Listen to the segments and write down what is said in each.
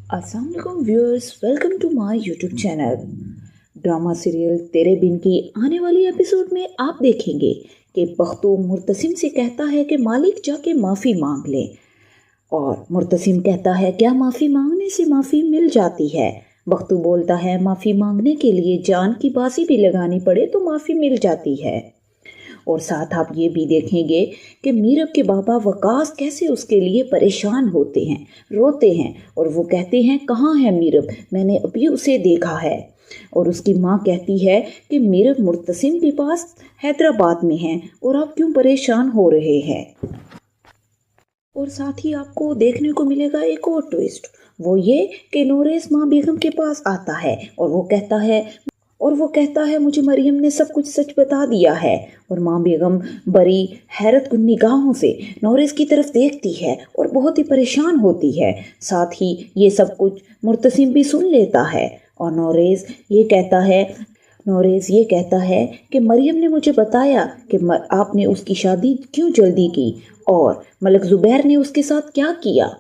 अस्सलाम वालेकुम viewers, welcome to my YouTube channel. Drama serial Tere Bin की आने वाली एपिसोड में आप देखेंगे कि बख्तू मुर्तसिम से कहता है कि मालिक जाके माफ़ी मांग ले, और मुर्तसिम कहता है क्या माफ़ी मांगने से माफ़ी मिल जाती है। बख्तू बोलता है माफ़ी मांगने के लिए जान की बाजी भी लगानी पड़े तो माफ़ी मिल जाती है। और साथ आप ये भी देखेंगे कि मीरब के बाबा वकास कैसे उसके लिए परेशान होते हैं, रोते हैं, और वो कहते हैं कहाँ है मीरब, मैंने अभी उसे देखा है। और उसकी माँ कहती है कि मीरब मुर्तसिम के पास हैदराबाद में है और आप क्यों परेशान हो रहे हैं। और साथ ही आपको देखने को मिलेगा एक और ट्विस्ट, वो ये कि नूरेस माँ बेगम के पास आता है और वो कहता है मुझे मरियम ने सब कुछ सच बता दिया है। और माँ बेगम बड़ी हैरत कुन निगाहों से नौरेस की तरफ देखती है और बहुत ही परेशान होती है। साथ ही ये सब कुछ मुर्तसिम भी सुन लेता है और नौरेस ये कहता है कि मरियम ने मुझे बताया कि आपने उसकी शादी क्यों जल्दी की और मलक ज़ुबैर ने उसके साथ क्या किया।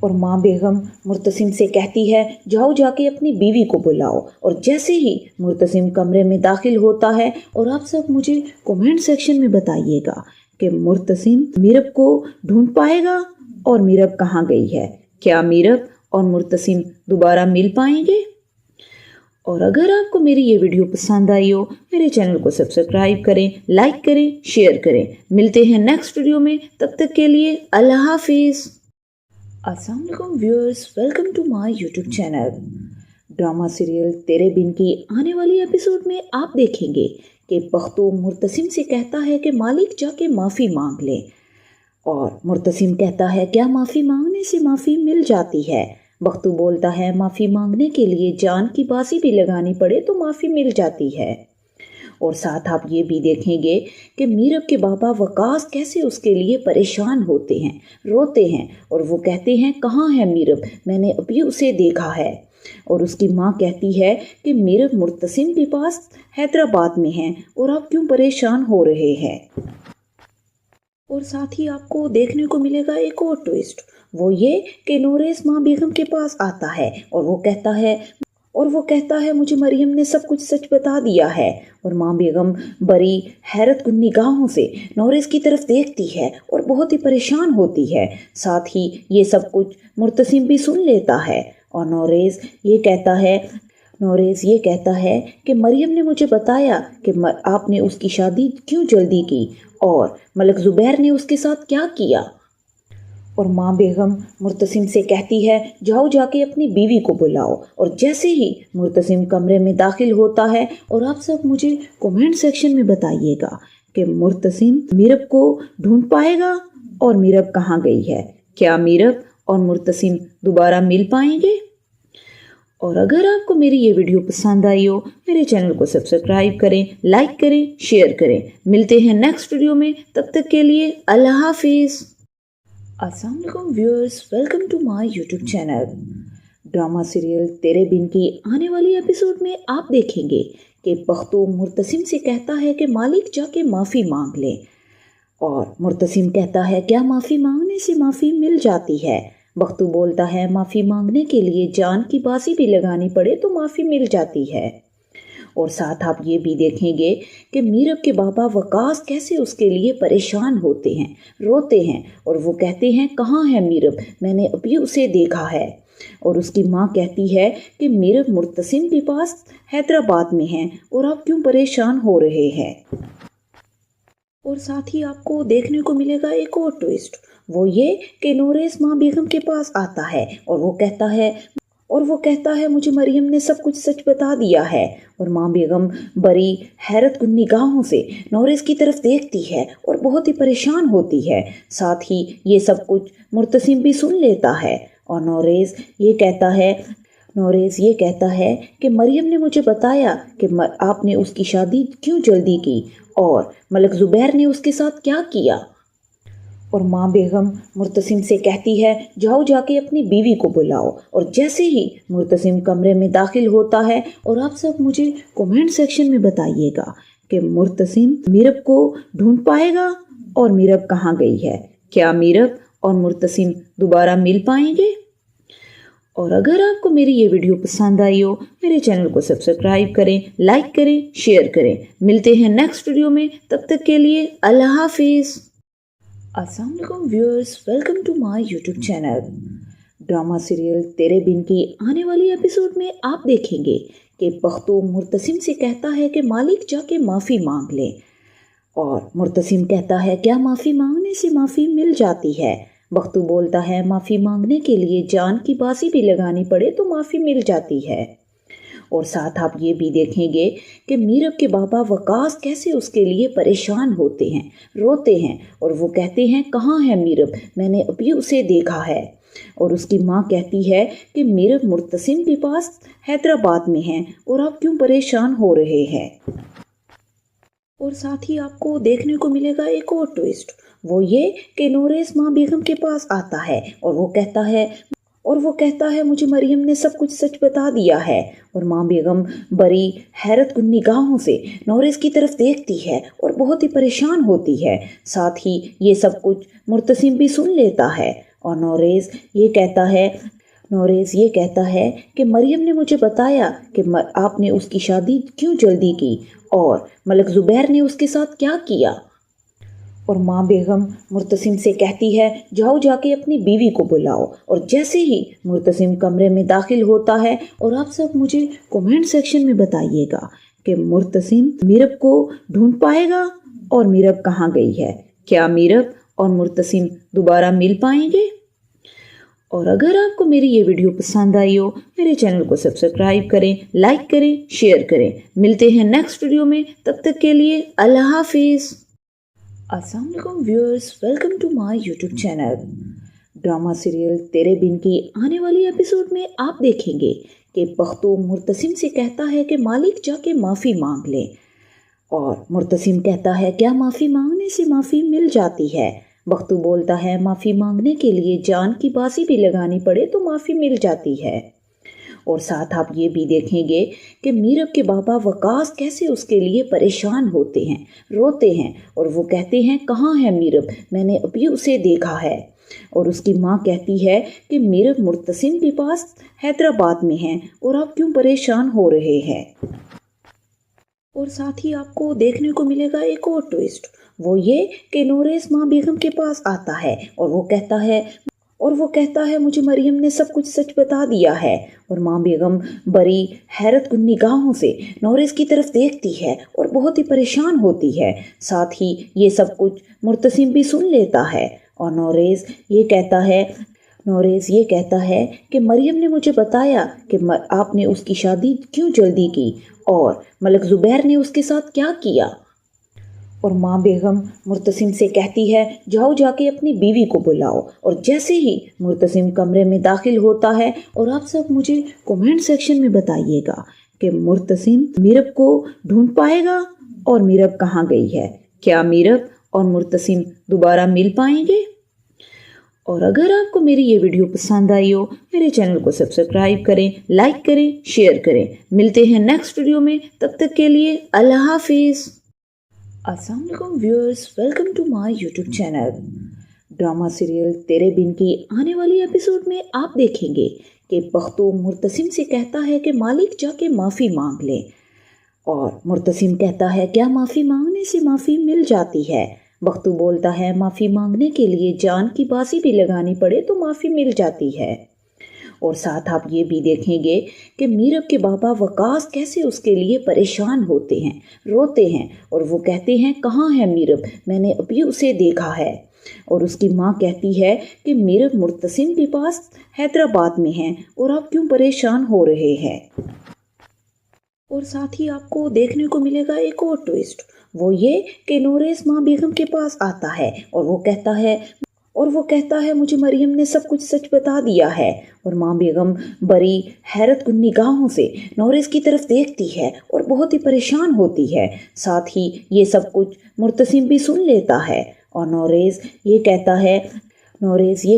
और माँ बेगम मुर्तसिम से कहती है जाओ जाके अपनी बीवी को बुलाओ। और जैसे ही मुर्तसिम कमरे में दाखिल होता है, और आप सब मुझे कमेंट सेक्शन में बताइएगा कि मुर्तसिम मीरब को ढूंढ पाएगा और मीरब कहाँ गई है। क्या मीरब और मुर्तसिम दोबारा मिल पाएंगे? और अगर आपको मेरी ये वीडियो पसंद आई हो, मेरे चैनल को सब्सक्राइब करें, लाइक करें, शेयर करें। मिलते हैं नेक्स्ट वीडियो में, तब तक के लिए अल्लाह हाफिज़। अस्सलाम वालेकुम viewers, welcome to my YouTube channel. Drama serial Tere Bin की आने वाली एपिसोड में आप देखेंगे कि बख्तू मुर्तसिम से कहता है कि मालिक जाके माफ़ी मांग ले, और मुर्तसिम कहता है क्या माफ़ी मांगने से माफ़ी मिल जाती है। बख्तू बोलता है माफ़ी मांगने के लिए जान की बाजी भी लगानी पड़े तो माफ़ी मिल जाती है। और साथ आप ये भी देखेंगे कि मीरब के बाबा वकास कैसे उसके लिए परेशान होते हैं, रोते हैं, और वो कहते हैं कहाँ है मीरब, मैंने अभी उसे देखा है। और उसकी माँ कहती है कि मीरब मुर्तसिम के पास हैदराबाद में है और आप क्यों परेशान हो रहे हैं। और साथ ही आपको देखने को मिलेगा एक और ट्विस्ट, वो ये कि नूरेस माँ बेगम के पास आता है और वो कहता है मुझे मरियम ने सब कुछ सच बता दिया है। और माँ बेगम बड़ी हैरत कुन निगाहों से नौरेस की तरफ देखती है और बहुत ही परेशान होती है। साथ ही ये सब कुछ मुर्तसिम भी सुन लेता है और नौरेस ये कहता है कि मरियम ने मुझे बताया कि आपने उसकी शादी क्यों जल्दी की और मलक ज़ुबैर ने उसके साथ क्या किया। और माँ बेगम मुर्तसिम से कहती है जाओ जाके अपनी बीवी को बुलाओ। और जैसे ही मुर्तसिम कमरे में दाखिल होता है, और आप सब मुझे कमेंट सेक्शन में बताइएगा कि मुर्तसिम मीरब को ढूंढ पाएगा और मीरब कहाँ गई है। क्या मीरब और मुर्तसिम दोबारा मिल पाएंगे? और अगर आपको मेरी ये वीडियो पसंद आई हो, मेरे चैनल को सब्सक्राइब करें, लाइक करें, शेयर करें। मिलते हैं नेक्स्ट वीडियो में, तब तक के लिए अल्लाह हाफिज़। अस्सलाम वालेकुम viewers, welcome to my YouTube channel. Drama serial Tere Bin की आने वाली एपिसोड में आप देखेंगे कि बख्तू मुर्तसिम से कहता है कि मालिक जाके माफ़ी मांग ले, और मुर्तसिम कहता है क्या माफ़ी मांगने से माफ़ी मिल जाती है। बख्तू बोलता है माफ़ी मांगने के लिए जान की बाजी भी लगानी पड़े तो माफ़ी मिल जाती है। और साथ आप ये भी देखेंगे कि मीरब के बाबा वकास कैसे उसके लिए परेशान होते हैं, रोते हैं, और वो कहते हैं कहाँ है मीरब, मैंने अभी उसे देखा है। और उसकी माँ कहती है कि मीरब मुर्तसिम के पास हैदराबाद में है और आप क्यों परेशान हो रहे हैं। और साथ ही आपको देखने को मिलेगा एक और ट्विस्ट, वो ये कि नूरेस माँ बेगम के पास आता है और वो कहता है मुझे मरियम ने सब कुछ सच बता दिया है। और माँ बेगम बड़ी हैरत कुन निगाहों से नौरेस की तरफ देखती है और बहुत ही परेशान होती है। साथ ही ये सब कुछ मुर्तसिम भी सुन लेता है और नौरेस ये कहता है कि मरियम ने मुझे बताया कि आपने उसकी शादी क्यों जल्दी की और मलक ज़ुबैर ने उसके साथ क्या किया। और माँ बेगम मुर्तसिम से कहती है जाओ जाके अपनी बीवी को बुलाओ। और जैसे ही मुर्तसिम कमरे में दाखिल होता है, और आप सब मुझे कमेंट सेक्शन में बताइएगा कि मुर्तसिम मीरब को ढूंढ पाएगा और मीरब कहाँ गई है। क्या मीरब और मुर्तसिम दोबारा मिल पाएंगे? और अगर आपको मेरी ये वीडियो पसंद आई हो, मेरे चैनल को सब्सक्राइब करें, लाइक करें, शेयर करें। मिलते हैं नेक्स्ट वीडियो में, तब तक के लिए अल्लाह हाफिज़। अस्सलाम वालेकुम viewers, welcome to my YouTube channel. Drama serial Tere Bin की आने वाली एपिसोड में आप देखेंगे कि बख्तू मुर्तसिम से कहता है कि मालिक जाके माफ़ी मांग ले, और मुर्तसिम कहता है क्या माफ़ी मांगने से माफ़ी मिल जाती है। बख्तू बोलता है माफ़ी मांगने के लिए जान की बाजी भी लगानी पड़े तो माफ़ी मिल जाती है। और साथ आप ये भी देखेंगे कि मीरब के बाबा वकास कैसे उसके लिए परेशान होते हैं, रोते हैं, और वो कहते हैं कहाँ है मीरब, मैंने अभी उसे देखा है। और उसकी माँ कहती है कि मीरब मुर्तसिम के पास हैदराबाद में है और आप क्यों परेशान हो रहे हैं। और साथ ही आपको देखने को मिलेगा एक और ट्विस्ट, वो ये कि नूरेस माँ बेगम के पास आता है और वो कहता है मुझे मरियम ने सब कुछ सच बता दिया है। और माँ बेगम बड़ी हैरत कुन निगाहों से नूरेस की तरफ देखती है और बहुत ही परेशान होती है। साथ ही ये सब कुछ मुर्तसिम भी सुन लेता है और नूरेस ये कहता है कि मरियम ने मुझे बताया कि आपने उसकी शादी क्यों जल्दी की और मलक ज़ुबैर ने उसके साथ क्या किया। और माँ बेगम मुर्तसिम से कहती है जाओ जाके अपनी बीवी को बुलाओ। और जैसे ही मुर्तसिम कमरे में दाखिल होता है, और आप सब मुझे कमेंट सेक्शन में बताइएगा कि मुर्तसिम मीरब को ढूंढ पाएगा और मीरब कहाँ गई है। क्या मीरब और मुर्तसिम दोबारा मिल पाएंगे। और अगर आपको मेरी ये वीडियो पसंद आई हो, मेरे चैनल को सब्सक्राइब करें, लाइक करें, शेयर करें। मिलते हैं नेक्स्ट वीडियो में, तब तक के लिए अल्लाह हाफिज़। अस्सलाम वालेकुम viewers, welcome to my YouTube channel. Drama serial Tere Bin की आने वाली एपिसोड में आप देखेंगे कि बख्तू मुर्तसिम से कहता है कि मालिक जाके माफ़ी मांग ले, और मुर्तसिम कहता है क्या माफ़ी मांगने से माफ़ी मिल जाती है। बख्तू बोलता है माफ़ी मांगने के लिए जान की बाजी भी लगानी पड़े तो माफ़ी मिल जाती है। और साथ आप ये भी देखेंगे कि मीरब के बाबा वकास कैसे उसके लिए परेशान होते हैं, रोते हैं, और वो कहते हैं कहाँ है मीरब, मैंने अभी उसे देखा है। और उसकी माँ कहती है कि मीरब मुर्तसिम के पास हैदराबाद में है और आप क्यों परेशान हो रहे हैं। और साथ ही आपको देखने को मिलेगा एक और ट्विस्ट, वो ये कि नूरेस माँ बेगम के पास आता है और वो कहता है मुझे मरियम ने सब कुछ सच बता दिया है। और माँ बेगम बड़ी हैरत कुन निगाहों से नूरेस की तरफ देखती है और बहुत ही परेशान होती है। साथ ही ये सब कुछ मुर्तसिम भी सुन लेता है और नूरेस ये कहता है कि मरियम ने मुझे बताया कि आपने उसकी शादी क्यों जल्दी की और मलक ज़ुबैर ने उसके साथ क्या किया। और माँ बेगम मुर्तसिम से कहती है जाओ जाके अपनी बीवी को बुलाओ। और जैसे ही मुर्तसिम कमरे में दाखिल होता है, और आप सब मुझे कमेंट सेक्शन में बताइएगा कि मुर्तसिम मीरब को ढूंढ पाएगा और मीरब कहाँ गई है। क्या मीरब और मुर्तसिम दोबारा मिल पाएंगे। और अगर आपको मेरी ये वीडियो पसंद आई हो, मेरे चैनल को सब्सक्राइब करें, लाइक करें, शेयर करें। मिलते हैं नेक्स्ट वीडियो में, तब तक के लिए अल्लाह हाफिज़। अस्सलाम वालेकुम viewers, welcome to my YouTube channel. Drama serial Tere Bin की आने वाली एपिसोड में आप देखेंगे कि बख्तू मुर्तसिम से कहता है कि मालिक जाके माफ़ी मांग ले, और मुर्तसिम कहता है क्या माफ़ी मांगने से माफ़ी मिल जाती है। बख्तू बोलता है माफ़ी मांगने के लिए जान की बाजी भी लगानी पड़े तो माफ़ी मिल जाती है। और साथ आप ये भी देखेंगे कि मीरब के बाबा वकास कैसे उसके लिए परेशान होते हैं, रोते हैं, और वो कहते हैं कहाँ है मीरब, मैंने अभी उसे देखा है। और उसकी माँ कहती है कि मीरब मुर्तसिम के पास हैदराबाद में है और आप क्यों परेशान हो रहे हैं। और साथ ही आपको देखने को मिलेगा एक और ट्विस्ट, वो ये कि नूरेस माँ बेगम के पास आता है और वो कहता है मुझे मरियम ने सब कुछ सच बता दिया है। और माँ बेगम बड़ी हैरत कुन निगाहों से नूरेस की तरफ देखती है और बहुत ही परेशान होती है। साथ ही ये सब कुछ मुर्तसिम भी सुन लेता है और नूरेस ये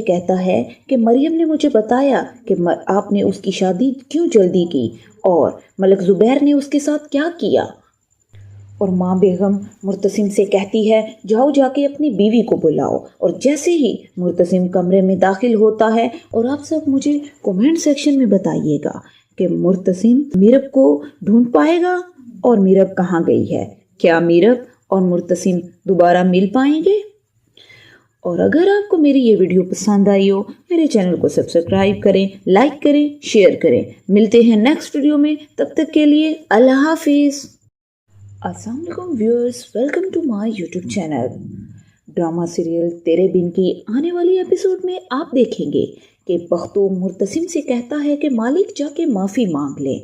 कहता है कि मरियम ने मुझे बताया कि आपने उसकी शादी क्यों जल्दी की और मलक ज़ुबैर ने उसके साथ क्या किया। और माँ बेगम मुर्तसिम से कहती है, जाओ जाके अपनी बीवी को बुलाओ। और जैसे ही मुर्तसिम कमरे में दाखिल होता है, और आप सब मुझे कमेंट सेक्शन में बताइएगा कि मुर्तसिम मीरब को ढूंढ पाएगा और मीरब कहाँ गई है। क्या मीरब और मुर्तसिम दोबारा मिल पाएंगे? और अगर आपको मेरी ये वीडियो पसंद आई हो, मेरे चैनल को सब्सक्राइब करें, लाइक करें, शेयर करें। मिलते हैं नेक्स्ट वीडियो में, तब तक के लिए अल्लाह हाफिज़। अस्सलाम वालेकुम viewers, welcome to my YouTube channel. Drama serial Tere Bin की आने वाली एपिसोड में आप देखेंगे कि बख्तू मुर्तसिम से कहता है कि मालिक जाके माफ़ी मांग ले,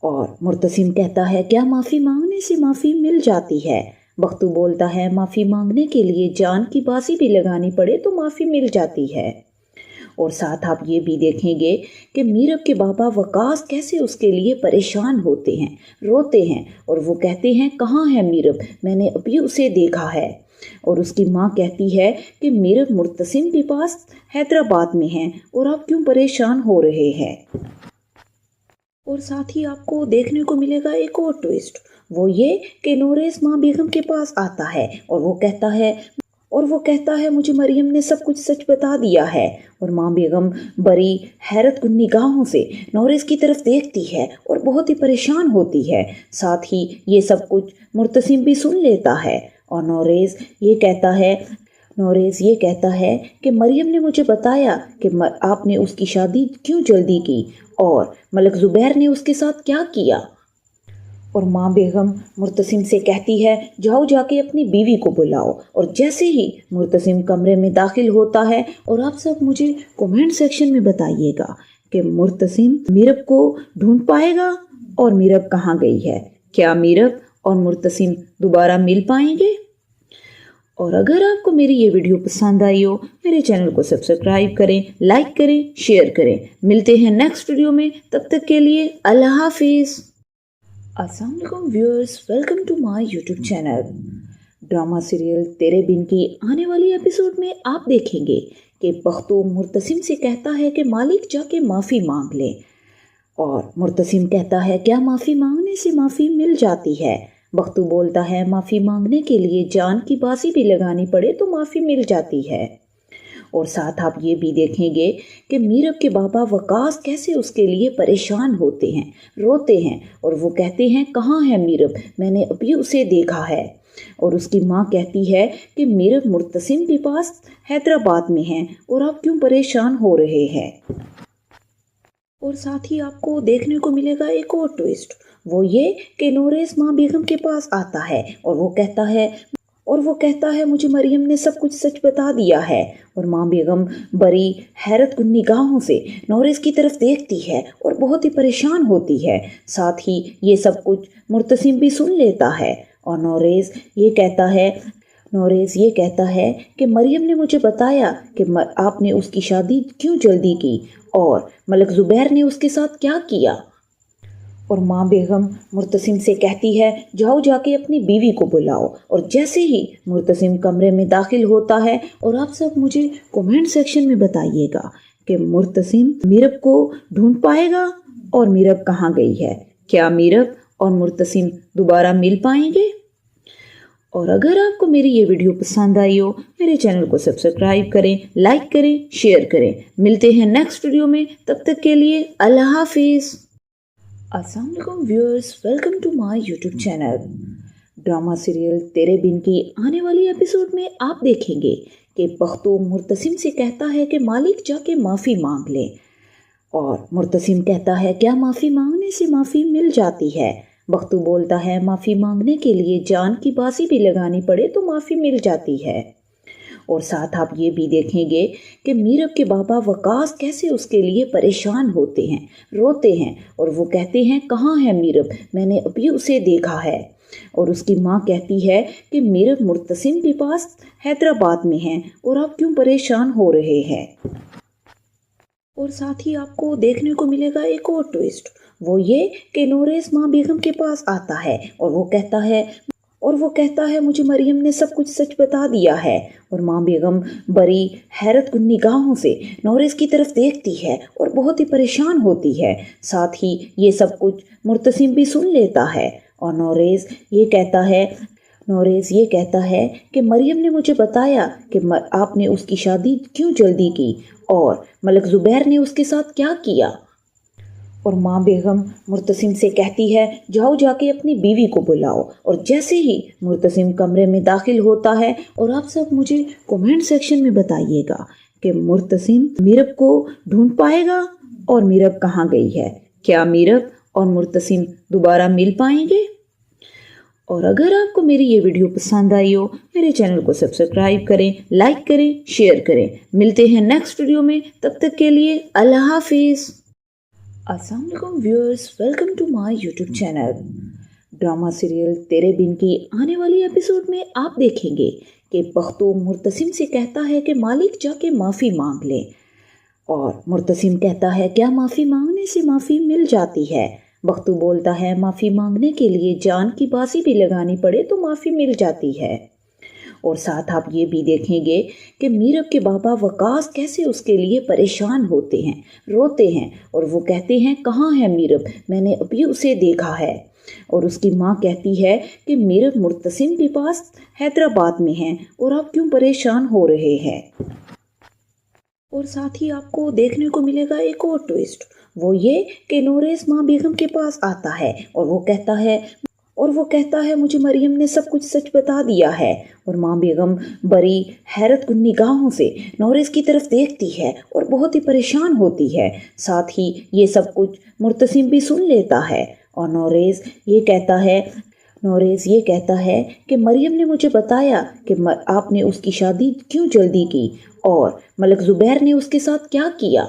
और मुर्तसिम कहता है क्या माफ़ी मांगने से माफ़ी मिल जाती है। बख्तू बोलता है माफ़ी मांगने के लिए जान की बाजी भी लगानी पड़े तो माफ़ी मिल जाती है। और साथ आप ये भी देखेंगे कि मीरब के बाबा वकास कैसे उसके लिए परेशान होते हैं, रोते हैं, और वो कहते हैं कहाँ है मीरब, मैंने अभी उसे देखा है। और उसकी माँ कहती है कि मीरब मुर्तसिम के पास हैदराबाद में हैं और आप क्यों परेशान हो रहे हैं। और साथ ही आपको देखने को मिलेगा एक और ट्विस्ट, वो ये कि नूरेस माँ बेगम के पास आता है और वो कहता है मुझे मरियम ने सब कुछ सच बता दिया है। और माँ बेगम बड़ी हैरत कुन निगाहों से नूरेस की तरफ देखती है और बहुत ही परेशान होती है। साथ ही ये सब कुछ मुर्तसिम भी सुन लेता है, और नूरेस ये कहता है कि मरियम ने मुझे बताया कि आपने उसकी शादी क्यों जल्दी की और मलक ज़ुबैर ने उसके साथ क्या किया। और माँ बेगम मुर्तसिम से कहती है, जाओ जाके अपनी बीवी को बुलाओ। और जैसे ही मुर्तसिम कमरे में दाखिल होता है, और आप सब मुझे कमेंट सेक्शन में बताइएगा कि मुर्तसिम मीरब को ढूंढ पाएगा और मीरब कहाँ गई है। क्या मीरब और मुर्तसिम दोबारा मिल पाएंगे? और अगर आपको मेरी ये वीडियो पसंद आई हो, मेरे चैनल को सब्सक्राइब करें, लाइक करें, शेयर करें। मिलते हैं नेक्स्ट वीडियो में, तब तक के लिए अल्लाह हाफिज़। अस्सलाम वालेकुम viewers, welcome to my YouTube channel. Drama serial Tere Bin की आने वाली एपिसोड में आप देखेंगे कि बख्तू मुर्तसिम से कहता है कि मालिक जाके माफ़ी मांग ले, और मुर्तसिम कहता है क्या माफ़ी मांगने से माफ़ी मिल जाती है। बख्तू बोलता है माफ़ी मांगने के लिए जान की बाजी भी लगानी पड़े तो माफ़ी मिल जाती है। और साथ आप ये भी देखेंगे कि मीरब के बाबा वकास कैसे उसके लिए परेशान होते हैं, रोते हैं, और वो कहते हैं कहाँ है मीरब, मैंने अभी उसे देखा है। और उसकी माँ कहती है कि मीरब मुर्तसिम के पास हैदराबाद में हैं और आप क्यों परेशान हो रहे हैं। और साथ ही आपको देखने को मिलेगा एक और ट्विस्ट, वो ये कि नूरेस माँ बेगम के पास आता है और वो कहता है मुझे मरियम ने सब कुछ सच बता दिया है। और माँ बेगम बड़ी हैरत कुन निगाहों से नूरेस की तरफ देखती है और बहुत ही परेशान होती है। साथ ही ये सब कुछ मुर्तसिम भी सुन लेता है, और नूरेस ये कहता है कि मरियम ने मुझे बताया कि आपने उसकी शादी क्यों जल्दी की और मलक ज़ुबैर ने उसके साथ क्या किया। और माँ बेगम मुर्तसिम से कहती है, जाओ जाके अपनी बीवी को बुलाओ। और जैसे ही मुर्तसिम कमरे में दाखिल होता है, और आप सब मुझे कमेंट सेक्शन में बताइएगा कि मुर्तसिम मीरब को ढूंढ पाएगा और मीरब कहाँ गई है। क्या मीरब और मुर्तसिम दोबारा मिल पाएंगे? और अगर आपको मेरी ये वीडियो पसंद आई हो, मेरे चैनल को सब्सक्राइब करें, लाइक करें, शेयर करें। मिलते हैं नेक्स्ट वीडियो में, तब तक के लिए अल्लाह हाफिज़। अस्सलाम वालेकुम viewers, welcome to my YouTube channel. Drama serial Tere Bin की आने वाली एपिसोड में आप देखेंगे कि बख्तू मुर्तसिम से कहता है कि मालिक जाके माफ़ी मांग ले, और मुर्तसिम कहता है क्या माफ़ी मांगने से माफ़ी मिल जाती है। बख्तू बोलता है माफ़ी मांगने के लिए जान की बाजी भी लगानी पड़े तो माफ़ी मिल जाती है। और साथ आप ये भी देखेंगे कि मीरब के बाबा वकास कैसे उसके लिए परेशान होते हैं, रोते हैं, और वो कहते हैं कहाँ है मीरब, मैंने अभी उसे देखा है। और उसकी माँ कहती है कि मीरब मुर्तसिम के पास हैदराबाद में हैं और आप क्यों परेशान हो रहे हैं। और साथ ही आपको देखने को मिलेगा एक और ट्विस्ट, वो ये कि नूरेस माँ बेगम के पास आता है और वो कहता है मुझे मरियम ने सब कुछ सच बता दिया है। और माँ बेगम बड़ी हैरत कुन निगाहों से नूरेस की तरफ देखती है और बहुत ही परेशान होती है। साथ ही ये सब कुछ मुर्तसिम भी सुन लेता है, और नोरेज़ ये कहता है कि मरियम ने मुझे बताया कि आपने उसकी शादी क्यों जल्दी की और मलक ज़ुबैर ने उसके साथ क्या किया। और माँ बेगम मुर्तसिम से कहती है, जाओ जाके अपनी बीवी को बुलाओ। और जैसे ही मुर्तसिम कमरे में दाखिल होता है, और आप सब मुझे कमेंट सेक्शन में बताइएगा कि मुर्तसिम मीरब को ढूंढ पाएगा और मीरब कहाँ गई है। क्या मीरब और मुर्तसिम दोबारा मिल पाएंगे? और अगर आपको मेरी ये वीडियो पसंद आई हो, मेरे चैनल को सब्सक्राइब करें, लाइक करें, शेयर करें। मिलते हैं नेक्स्ट वीडियो में, तब तक के लिए अल्लाह हाफिज़। अस्सलाम वालेकुम viewers, welcome to my YouTube channel. Drama serial Tere Bin की आने वाली एपिसोड में आप देखेंगे कि बख्तो मुर्तसिम से कहता है कि मालिक जाके माफ़ी मांग ले। और मुर्तसिम कहता है, क्या माफ़ी मांगने से माफ़ी मिल जाती है? बख्तो बोलता है, माफ़ी मांगने के लिए जान की बाजी भी लगानी पड़े तो माफ़ी मिल जाती है। और साथ आप ये भी देखेंगे कि मीरब के बाबा वकास कैसे उसके लिए परेशान होते हैं, रोते हैं, और वो कहते हैं, कहाँ है मीरब, मैंने अभी उसे देखा है। और उसकी माँ कहती है कि मीरब मुर्तसिम के पास हैदराबाद में है और आप क्यों परेशान हो रहे हैं। और साथ ही आपको देखने को मिलेगा एक और ट्विस्ट, वो ये कि नोरेज़ माँ बेगम के पास आता है और वो कहता है मुझे मरियम ने सब कुछ सच बता दिया है। और माँ बेगम बड़ी हैरत कुन निगाहों से नोरेज़ की तरफ देखती है और बहुत ही परेशान होती है। साथ ही ये सब कुछ मुर्तसिम भी सुन लेता है। और नोरेज़ ये कहता है कि मरियम ने मुझे बताया कि आपने उसकी शादी क्यों जल्दी की और मलक ज़ुबैर ने उसके साथ क्या किया।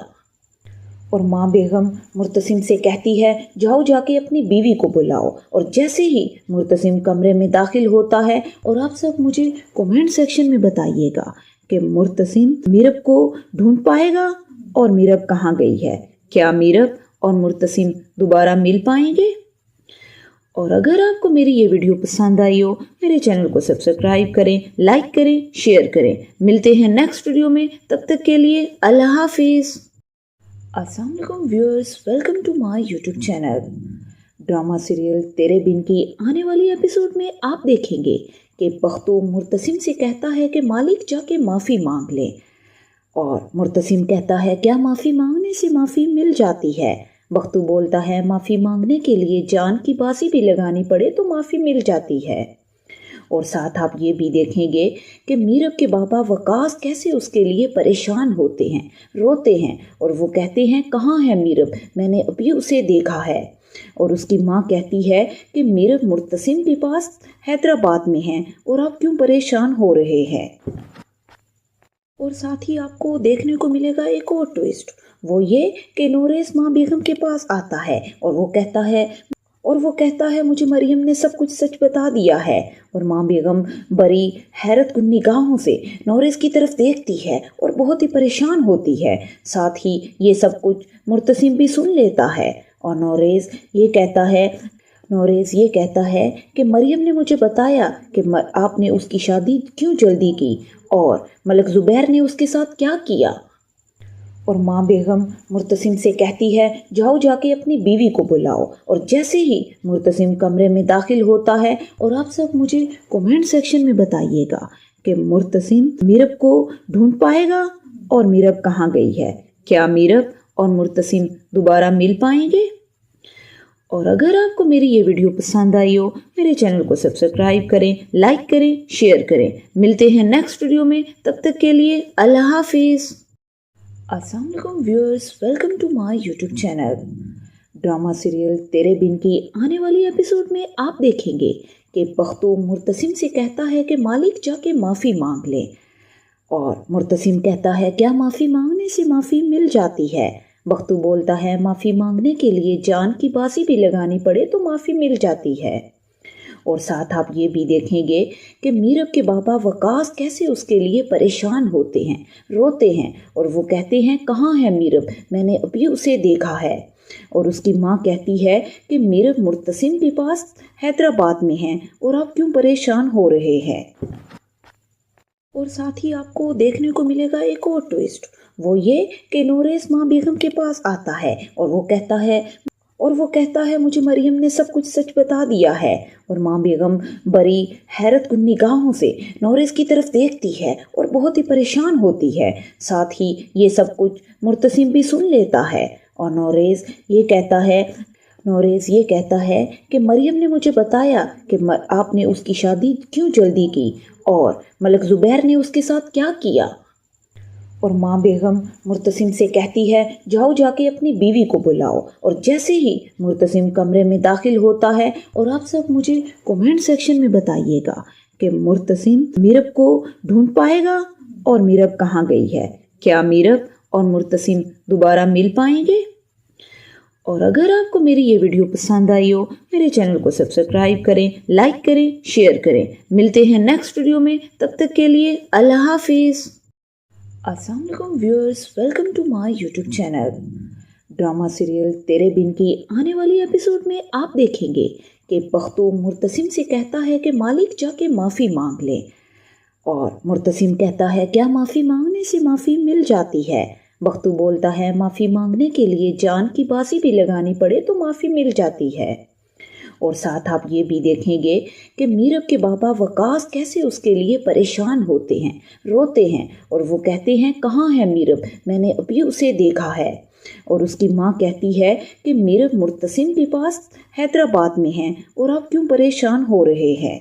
और माँ बेगम मुर्तसिम से कहती है, जाओ जाके अपनी बीवी को बुलाओ। और जैसे ही मुर्तसिम कमरे में दाखिल होता है, और आप सब मुझे कमेंट सेक्शन में बताइएगा कि मुर्तसिम मीरब को ढूंढ पाएगा और मीरब कहाँ गई है। क्या मीरब और मुर्तसिम दोबारा मिल पाएंगे? और अगर आपको मेरी ये वीडियो पसंद आई हो, मेरे चैनल को सब्सक्राइब करें, लाइक करें, शेयर करें। मिलते हैं नेक्स्ट वीडियो में, तब तक के लिए अल्लाह हाफिज़। अस्सलाम वालेकुम viewers, welcome to my YouTube channel. Drama serial Tere Bin की आने वाली एपिसोड में आप देखेंगे कि बख्तो मुर्तसिम से कहता है कि मालिक जाके माफ़ी मांग ले। और मुर्तसिम कहता है, क्या माफ़ी मांगने से माफ़ी मिल जाती है? बख्तो बोलता है, माफ़ी मांगने के लिए जान की बाजी भी लगानी पड़े तो माफ़ी मिल जाती है। और साथ आप ये भी देखेंगे कि मीरब के बाबा वकास कैसे उसके लिए परेशान होते हैं, रोते हैं, और वो कहते हैं, कहाँ है मीरब, मैंने अभी उसे देखा है। और उसकी माँ कहती है कि मीरब मुर्तसिम के पास हैदराबाद में है और आप क्यों परेशान हो रहे हैं। और साथ ही आपको देखने को मिलेगा एक और ट्विस्ट, वो ये कि नोरेज़ माँ बेगम के पास आता है और वो कहता है मुझे मरियम ने सब कुछ सच बता दिया है। और माँ बेगम बड़ी हैरत कुन निगाहों से नोरेज़ की तरफ देखती है और बहुत ही परेशान होती है। साथ ही ये सब कुछ मुर्तसिम भी सुन लेता है। और नोरेज़ ये कहता है कि मरियम ने मुझे बताया कि आपने उसकी शादी क्यों जल्दी की और मलक ज़ुबैर ने उसके साथ क्या किया। और माँ बेगम मुर्तसिम से कहती है, जाओ जाके अपनी बीवी को बुलाओ। और जैसे ही मुर्तसिम कमरे में दाखिल होता है, और आप सब मुझे कमेंट सेक्शन में बताइएगा कि मुर्तसिम मीरब को ढूंढ पाएगा और मीरब कहाँ गई है। क्या मीरब और मुर्तसिम दोबारा मिल पाएंगे? और अगर आपको मेरी ये वीडियो पसंद आई हो, मेरे चैनल को सब्सक्राइब करें, लाइक करें, शेयर करें। मिलते हैं नेक्स्ट वीडियो में, तब तक के लिए अल्लाह हाफिज़। अस्सलाम वालेकुम viewers, welcome to my YouTube channel. Drama serial Tere Bin की आने वाली एपिसोड में आप देखेंगे कि बख्तो मुर्तसिम से कहता है कि मालिक जाके माफ़ी मांग ले। और मुर्तसिम कहता है, क्या माफ़ी मांगने से माफ़ी मिल जाती है? बख्तो बोलता है, माफ़ी मांगने के लिए जान की बाजी भी लगानी पड़े तो माफ़ी मिल जाती है। और साथ आप ये भी देखेंगे कि मीरब के बाबा वकास कैसे उसके लिए परेशान होते हैं, रोते हैं, और वो कहते हैं, कहाँ है मीरब, मैंने अभी उसे देखा है। और उसकी माँ कहती है कि मीरब मुर्तसिम के पास हैदराबाद में है और आप क्यों परेशान हो रहे हैं। और साथ ही आपको देखने को मिलेगा एक और ट्विस्ट, वो ये कि नोरेज़ माँ बेगम के पास आता है और वो कहता है और वो कहता है मुझे मरियम ने सब कुछ सच बता दिया है। और माँ बेगम बड़ी हैरत कुन निगाहों से नौरेज़ की तरफ देखती है और बहुत ही परेशान होती है। साथ ही ये सब कुछ मुर्तसिम भी सुन लेता है और नौरेज़ ये कहता है कि मरियम ने मुझे बताया कि आपने उसकी शादी क्यों जल्दी की और मलक ज़ुबैर ने उसके साथ क्या किया। और माँ बेगम मुर्तसिम से कहती है जाओ जाके अपनी बीवी को बुलाओ। और जैसे ही मुर्तसिम कमरे में दाखिल होता है, और आप सब मुझे कमेंट सेक्शन में बताइएगा कि मुर्तसिम मीरब को ढूंढ पाएगा और मीरब कहाँ गई है। क्या मीरब और मुर्तसिम दोबारा मिल पाएंगे? और अगर आपको मेरी ये वीडियो पसंद आई हो, मेरे चैनल को सब्सक्राइब करें, लाइक करें, शेयर करें। मिलते हैं नेक्स्ट वीडियो में, तब तक के लिए अल्लाह हाफिज़। अस्सलाम वालेकुम viewers, welcome to my YouTube channel. Drama serial Tere Bin की आने वाली एपिसोड में आप देखेंगे कि बख्तू मुर्तसिम से कहता है कि मालिक जाके माफ़ी मांग ले। और मुर्तसिम कहता है क्या माफ़ी मांगने से माफ़ी मिल जाती है। बख्तू बोलता है माफ़ी मांगने के लिए जान की बाजी भी लगानी पड़े तो माफ़ी मिल जाती है। और साथ आप ये भी देखेंगे कि मीरब के बाबा वकास कैसे उसके लिए परेशान होते हैं, रोते हैं। और वो कहते हैं कहाँ है मीरब, मैंने अभी उसे देखा है। और उसकी माँ कहती है कि मीरब मुर्तसिम के पास हैदराबाद में हैं और आप क्यों परेशान हो रहे हैं।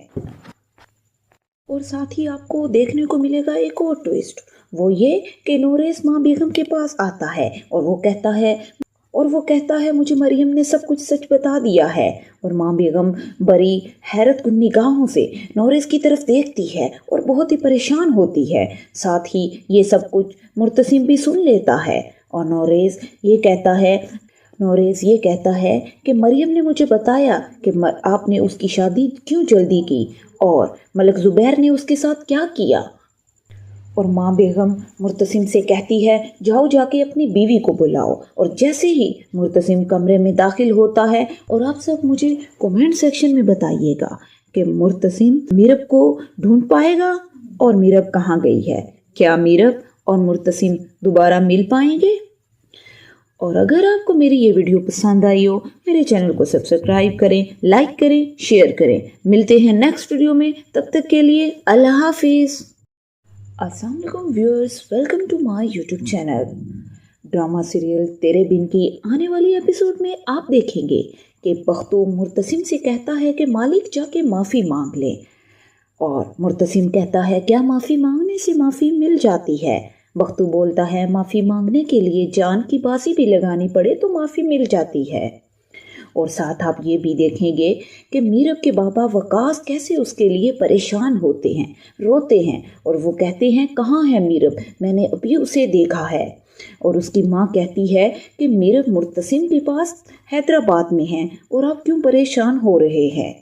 और साथ ही आपको देखने को मिलेगा एक और ट्विस्ट, वो ये कि नौरेज़ माँ बेगम के पास आता है और वो कहता है मुझे मरियम ने सब कुछ सच बता दिया है। और माँ बेगम बड़ी हैरत कुन निगाहों से नौरेज़ की तरफ देखती है और बहुत ही परेशान होती है। साथ ही ये सब कुछ मुर्तसिम भी सुन लेता है और नौरेज़ ये कहता है कि मरियम ने मुझे बताया कि आपने उसकी शादी क्यों जल्दी की और मलक ज़ुबैर ने उसके साथ क्या किया। और माँ बेगम मुर्तसिम से कहती है जाओ जाके अपनी बीवी को बुलाओ। और जैसे ही मुर्तसिम कमरे में दाखिल होता है, और आप सब मुझे कमेंट सेक्शन में बताइएगा कि मुर्तसिम मीरब को ढूंढ पाएगा और मीरब कहाँ गई है। क्या मीरब और मुर्तसिम दोबारा मिल पाएंगे? और अगर आपको मेरी ये वीडियो पसंद आई हो, मेरे चैनल को सब्सक्राइब करें, लाइक करें, शेयर करें। मिलते हैं नेक्स्ट वीडियो में, तब तक के लिए अल्लाह हाफिज़। अस्सलाम वालेकुम viewers, welcome to my YouTube channel. Drama serial Tere Bin की आने वाली एपिसोड में आप देखेंगे कि बख्तू मुर्तसिम से कहता है कि मालिक जाके माफ़ी मांग ले। और मुर्तसिम कहता है क्या माफ़ी मांगने से माफ़ी मिल जाती है। बख्तू बोलता है माफ़ी मांगने के लिए जान की बाजी भी लगानी पड़े तो माफ़ी मिल जाती है। और साथ आप ये भी देखेंगे कि मीरब के बाबा वकास कैसे उसके लिए परेशान होते हैं, रोते हैं। और वो कहते हैं कहाँ है मीरब, मैंने अभी उसे देखा है। और उसकी माँ कहती है कि मीरब मुर्तसिम के पास हैदराबाद में हैं और आप क्यों परेशान हो रहे हैं।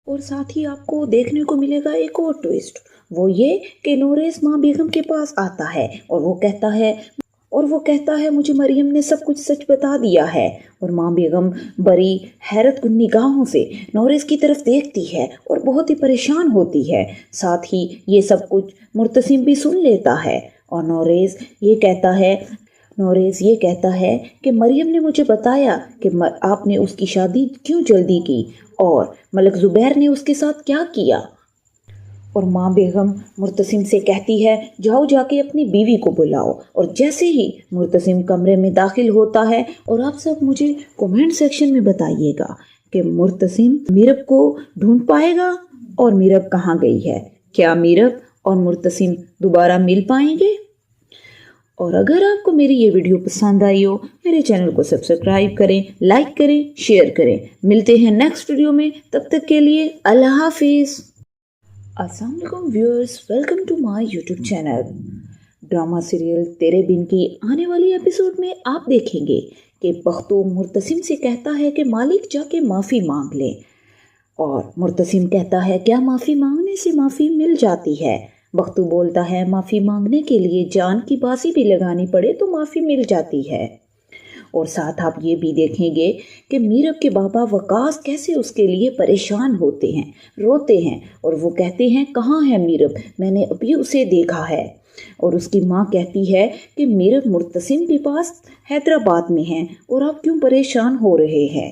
और साथ ही आपको देखने को मिलेगा एक और ट्विस्ट, वो ये कि नौरेज़ माँ बेगम के पास आता है और वो कहता है मुझे मरियम ने सब कुछ सच बता दिया है। और माँ बेगम बड़ी हैरत कुन निगाहों से नौरेज़ की तरफ देखती है और बहुत ही परेशान होती है। साथ ही ये सब कुछ मुर्तसिम भी सुन लेता है और नौरेज़ ये कहता है कि मरियम ने मुझे बताया कि आपने उसकी शादी क्यों जल्दी की और मलक ज़ुबैर ने उसके साथ क्या किया। और माँ बेगम मुर्तसिम से कहती है जाओ जाके अपनी बीवी को बुलाओ। और जैसे ही मुर्तसिम कमरे में दाखिल होता है, और आप सब मुझे कमेंट सेक्शन में बताइएगा कि मुर्तसिम मीरब को ढूंढ पाएगा और मीरब कहाँ गई है। क्या मीरब और मुर्तसिम दोबारा मिल पाएंगे? और अगर आपको मेरी ये वीडियो पसंद आई हो, मेरे चैनल को सब्सक्राइब करें, लाइक करें, शेयर करें। मिलते हैं नेक्स्ट वीडियो में, तब तक के लिए अल्लाह हाफिज़। अस्सलाम वालेकुम viewers, welcome to my YouTube channel. Drama serial Tere Bin की आने वाली एपिसोड में आप देखेंगे कि बख्तू मुर्तसिम से कहता है कि मालिक जाके माफ़ी मांग ले। और मुर्तसिम कहता है क्या माफ़ी मांगने से माफ़ी मिल जाती है। बख्तू बोलता है माफ़ी मांगने के लिए जान की बाजी भी लगानी पड़े तो माफ़ी मिल जाती है। और साथ आप ये भी देखेंगे कि मीरब के बाबा वकास कैसे उसके लिए परेशान होते हैं, रोते हैं। और वो कहते हैं कहाँ है मीरब, मैंने अभी उसे देखा है। اور اس کی ماں کہتی ہے کہ میرب مرتسم کے پاس حیدرآباد میں ہیں اور آپ کیوں پریشان ہو رہے ہیں۔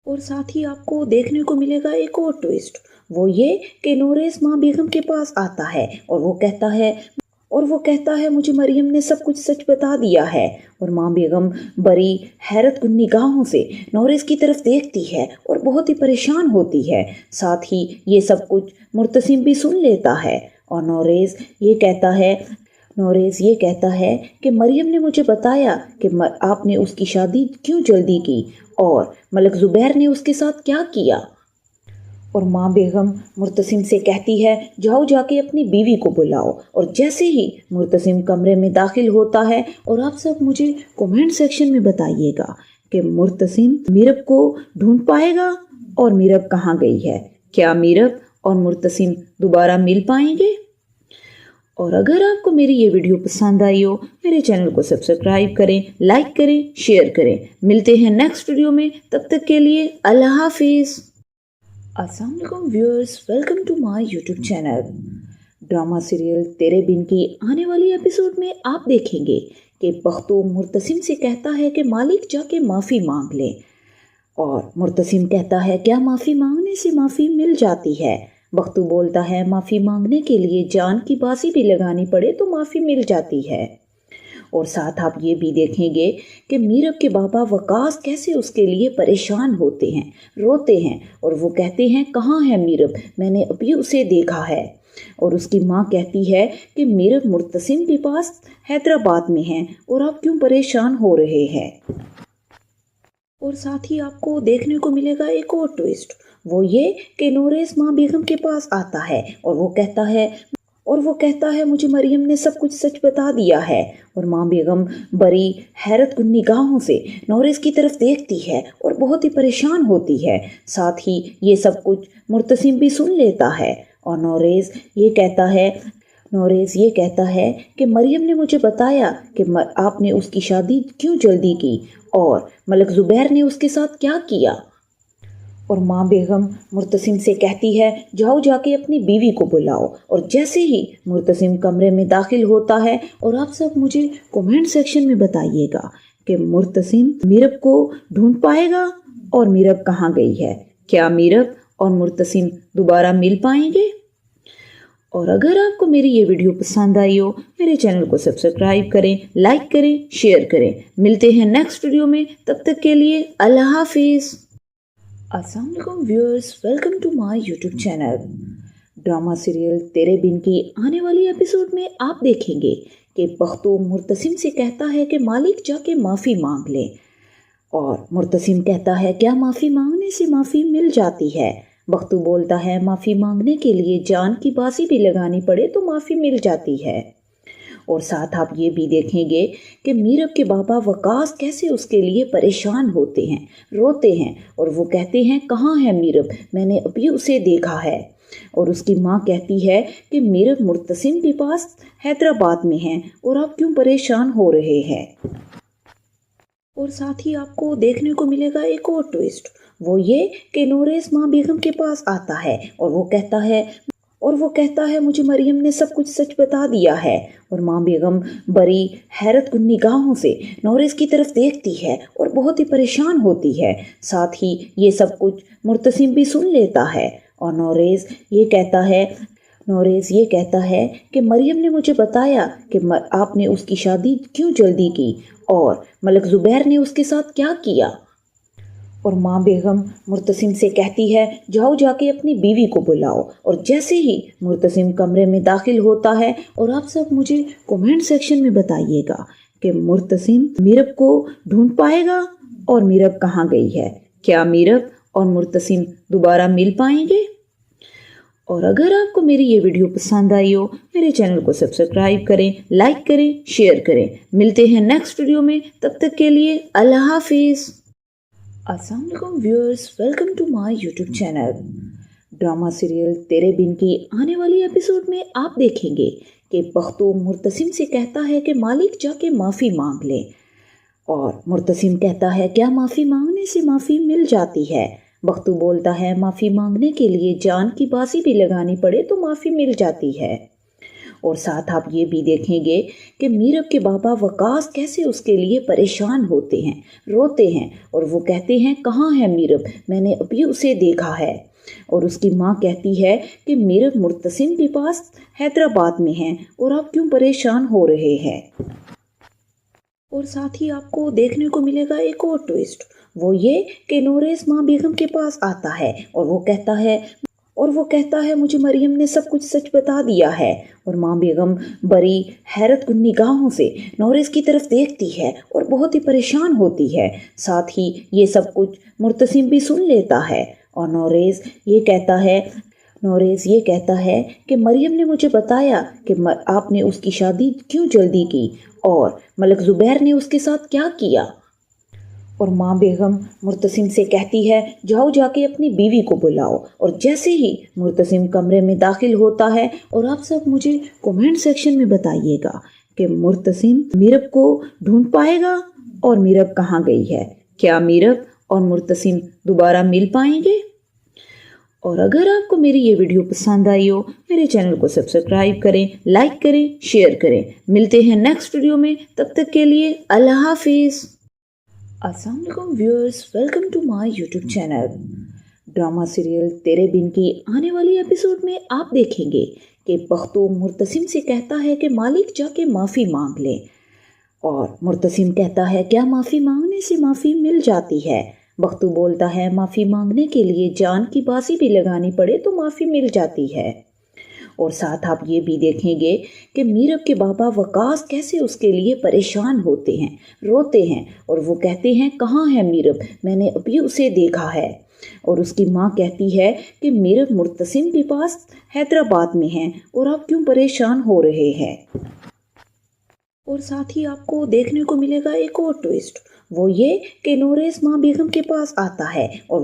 اور ساتھ ہی آپ کو دیکھنے کو ملے گا ایک اور ٹویسٹ، وہ یہ کہ نوریس ماں بیگم کے پاس آتا ہے اور وہ کہتا ہے مجھے مریم نے سب کچھ سچ بتا دیا ہے۔ اور ماں بیگم بڑی حیرت کن نگاہوں سے نوریس کی طرف دیکھتی ہے اور بہت ہی پریشان ہوتی ہے۔ ساتھ ہی یہ سب کچھ مرتسم بھی سن لیتا ہے اور نوریس یہ کہتا ہے کہ مریم نے مجھے بتایا کہ آپ نے اس کی شادی کیوں جلدی کی اور ملک زبیر نے اس کے ساتھ کیا کیا۔ اور ماں بیگم مرتسم سے کہتی ہے جاؤ جا کے اپنی بیوی کو بلاؤ۔ اور جیسے ہی مرتسم کمرے میں داخل ہوتا ہے، اور آپ سب مجھے کومنٹ سیکشن میں بتائیے گا کہ مرتسم میرب کو ڈھونڈ پائے گا اور میرب کہاں گئی ہے، کیا میرب اور مرتسم دوبارہ مل پائیں گے؟ اور اگر آپ کو میری یہ ویڈیو پسند آئی ہو، میرے چینل کو سبسکرائب کریں، لائک کریں، شیئر کریں۔ ملتے ہیں نیکسٹ ویڈیو میں، تب تک کے لیے اللہ حافظ۔ السلام علیکم viewers, welcome to my YouTube channel. Drama serial Tere Bin کی آنے والی ایپیسوڈ میں آپ دیکھیں گے کہ بختو مرتسم سے کہتا ہے کہ مالک جا کے معافی مانگ لے، اور مرتسم کہتا ہے کیا معافی مانگنے سے معافی مل جاتی ہے؟ بختو بولتا ہے معافی مانگنے کے لیے جان کی بازی بھی لگانی پڑے تو معافی مل جاتی ہے۔ اور ساتھ آپ یہ بھی دیکھیں گے کہ میرب کے بابا وقاص کیسے اس کے لیے پریشان ہوتے ہیں، روتے ہیں، اور وہ کہتے ہیں کہاں ہے میرب، میں نے ابھی اسے دیکھا ہے۔ اور اس کی ماں کہتی ہے کہ میرب مرتسم کے پاس حیدرآباد میں ہیں اور آپ کیوں پریشان ہو رہے ہیں۔ اور ساتھ ہی آپ کو دیکھنے کو ملے گا ایک اور ٹویسٹ، وہ یہ کہ نوریس ماں بیگم کے پاس آتا ہے اور وہ کہتا ہے مجھے مریم نے سب کچھ سچ بتا دیا ہے۔ اور ماں بیگم بڑی حیرت کن نگاہوں سے نوریس کی طرف دیکھتی ہے اور بہت ہی پریشان ہوتی ہے۔ ساتھ ہی یہ سب کچھ مرتسم بھی سن لیتا ہے اور نوریس یہ کہتا ہے کہ مریم نے مجھے بتایا کہ آپ نے اس کی شادی کیوں جلدی کی اور ملک زبیر نے اس کے ساتھ کیا کیا۔ اور ماں بیگم مرتسم سے کہتی ہے جاؤ جا کے اپنی بیوی کو بلاؤ۔ اور جیسے ہی مرتسم کمرے میں داخل ہوتا ہے، اور آپ سب مجھے کومنٹ سیکشن میں بتائیے گا کہ مرتسم میرب کو ڈھونڈ پائے گا اور میرب کہاں گئی ہے، کیا میرب اور مرتسم دوبارہ مل پائیں گے؟ اور اگر آپ کو میری یہ ویڈیو پسند آئی ہو، میرے چینل کو سبسکرائب کریں، لائک کریں، شیئر کریں۔ ملتے ہیں نیکسٹ ویڈیو میں، تب تک کے لیے اللہ حافظ۔ السلام علیکم viewers, welcome to my YouTube channel. Drama serial Tere Bin کی آنے والی ایپیسوڈ میں آپ دیکھیں گے کہ بختو مرتسم سے کہتا ہے کہ مالک جا کے معافی مانگ لے، اور مرتسم کہتا ہے کیا معافی مانگنے سے معافی مل جاتی ہے؟ بختو بولتا ہے معافی مانگنے کے لیے جان کی بازی بھی لگانی پڑے تو معافی مل جاتی ہے۔ اور ساتھ آپ یہ بھی دیکھیں گے کہ میرب کے بابا وقاص کیسے اس کے لیے پریشان ہوتے ہیں، روتے ہیں، اور وہ کہتے ہیں کہاں ہے میرب، میں نے ابھی اسے دیکھا ہے۔ اور اس کی ماں کہتی ہے کہ میرب مرتسم کے پاس حیدرآباد میں ہیں اور آپ کیوں پریشان ہو رہے ہیں۔ اور ساتھ ہی آپ کو دیکھنے کو ملے گا ایک اور ٹویسٹ، وہ یہ کہ نوریس ماں بیگم کے پاس آتا ہے اور وہ کہتا ہے مجھے مریم نے سب کچھ سچ بتا دیا ہے۔ اور ماں بیگم بڑی حیرت کن نگاہوں سے نوریس کی طرف دیکھتی ہے اور بہت ہی پریشان ہوتی ہے۔ ساتھ ہی یہ سب کچھ مرتسم بھی سن لیتا ہے اور نوریس یہ کہتا ہے کہ مریم نے مجھے بتایا کہ آپ نے اس کی شادی کیوں جلدی کی اور ملک زبیر نے اس کے ساتھ کیا کیا۔ اور ماں بیگم مرتسم سے کہتی ہے جاؤ جا کے اپنی بیوی کو بلاؤ۔ اور جیسے ہی مرتسم کمرے میں داخل ہوتا ہے، اور آپ سب مجھے کومنٹ سیکشن میں بتائیے گا کہ مرتسم میرب کو ڈھونڈ پائے گا اور میرب کہاں گئی ہے، کیا میرب اور مرتسم دوبارہ مل پائیں گے؟ اور اگر آپ کو میری یہ ویڈیو پسند آئی ہو، میرے چینل کو سبسکرائب کریں، لائک کریں، شیئر کریں۔ ملتے ہیں نیکسٹ ویڈیو میں، تب تک کے لیے اللہ حافظ۔ السلام علیکم viewers, welcome to my YouTube channel. Drama serial Tere Bin کی آنے والی ایپیسوڈ میں آپ دیکھیں گے کہ بختو مرتسم سے کہتا ہے کہ مالک جا کے معافی مانگ لے، اور مرتسم کہتا ہے کیا معافی مانگنے سے معافی مل جاتی ہے؟ بختو بولتا ہے معافی مانگنے کے لیے جان کی بازی بھی لگانی پڑے تو معافی مل جاتی ہے۔ اور ساتھ آپ یہ بھی دیکھیں گے کہ میرب کے بابا وقاص کیسے اس کے لیے پریشان ہوتے ہیں، روتے ہیں اور وہ کہتے ہیں کہاں ہے میرب، میں نے ابھی اسے دیکھا ہے۔ اور اس کی ماں کہتی ہے کہ میرب مرتسم کے پاس حیدرآباد میں ہیں اور آپ کیوں پریشان ہو رہے ہیں۔ اور ساتھ ہی آپ کو دیکھنے کو ملے گا ایک اور ٹویسٹ، وہ یہ کہ نوریز ماں بیگم کے پاس آتا ہے اور وہ کہتا ہے مجھے مریم نے سب کچھ سچ بتا دیا ہے۔ اور ماں بیگم بڑی حیرت کن نگاہوں سے نوریز کی طرف دیکھتی ہے اور بہت ہی پریشان ہوتی ہے۔ ساتھ ہی یہ سب کچھ مرتسم بھی سن لیتا ہے اور نوریز یہ کہتا ہے کہ مریم نے مجھے بتایا کہ آپ نے اس کی شادی کیوں جلدی کی اور ملک زبیر نے اس کے ساتھ کیا کیا۔ اور ماں بیگم مرتسم سے کہتی ہے جاؤ جا کے اپنی بیوی کو بلاؤ۔ اور جیسے ہی مرتسم کمرے میں داخل ہوتا ہے، اور آپ سب مجھے کومنٹ سیکشن میں بتائیے گا کہ مرتسم میرب کو ڈھونڈ پائے گا اور میرب کہاں گئی ہے، کیا میرب اور مرتسم دوبارہ مل پائیں گے؟ اور اگر آپ کو میری یہ ویڈیو پسند آئی ہو، میرے چینل کو سبسکرائب کریں، لائک کریں، شیئر کریں۔ ملتے ہیں نیکسٹ ویڈیو میں، تب تک کے لیے اللہ حافظ۔ السلام علیکم viewers, welcome to my YouTube channel. Drama serial Tere Bin کی آنے والی ایپیسوڈ میں آپ دیکھیں گے کہ بختو مرتسم سے کہتا ہے کہ مالک جا کے معافی مانگ لیں، اور مرتسم کہتا ہے کیا معافی مانگنے سے معافی مل جاتی ہے؟ بختو بولتا ہے معافی مانگنے کے لیے جان کی بازی بھی لگانی پڑے تو معافی مل جاتی ہے۔ اور ساتھ آپ یہ بھی دیکھیں گے کہ میرب کے بابا وقاص کیسے اس کے لیے پریشان ہوتے ہیں، روتے ہیں اور وہ کہتے ہیں کہاں ہے میرب، میں نے ابھی اسے دیکھا ہے۔ اور اس کی ماں کہتی ہے کہ میرب مرتسم کے پاس حیدرآباد میں ہیں اور آپ کیوں پریشان ہو رہے ہیں۔ اور ساتھ ہی آپ کو دیکھنے کو ملے گا ایک اور ٹویسٹ، وہ یہ کہ نوریز ماں بیگم کے پاس آتا ہے اور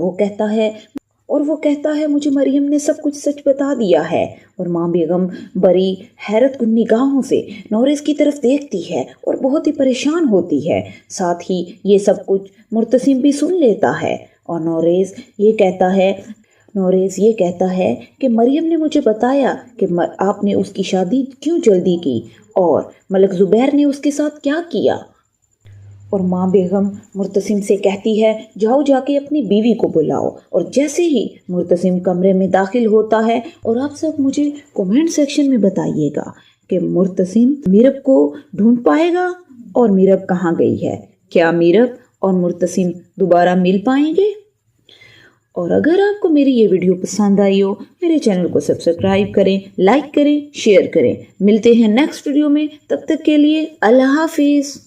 وہ کہتا ہے مجھے مریم نے سب کچھ سچ بتا دیا ہے۔ اور ماں بیگم بڑی حیرت کن نگاہوں سے نوریز کی طرف دیکھتی ہے اور بہت ہی پریشان ہوتی ہے۔ ساتھ ہی یہ سب کچھ مرتسم بھی سن لیتا ہے اور نوریز یہ کہتا ہے کہ مریم نے مجھے بتایا کہ آپ نے اس کی شادی کیوں جلدی کی اور ملک زبیر نے اس کے ساتھ کیا کیا۔ اور ماں بیگم مرتسم سے کہتی ہے جاؤ جا کے اپنی بیوی کو بلاؤ۔ اور جیسے ہی مرتسم کمرے میں داخل ہوتا ہے، اور آپ سب مجھے کومنٹ سیکشن میں بتائیے گا کہ مرتسم میرب کو ڈھونڈ پائے گا اور میرب کہاں گئی ہے، کیا میرب اور مرتسم دوبارہ مل پائیں گے؟ اور اگر آپ کو میری یہ ویڈیو پسند آئی ہو، میرے چینل کو سبسکرائب کریں، لائک کریں، شیئر کریں۔ ملتے ہیں نیکسٹ ویڈیو میں، تب تک کے لیے اللہ حافظ۔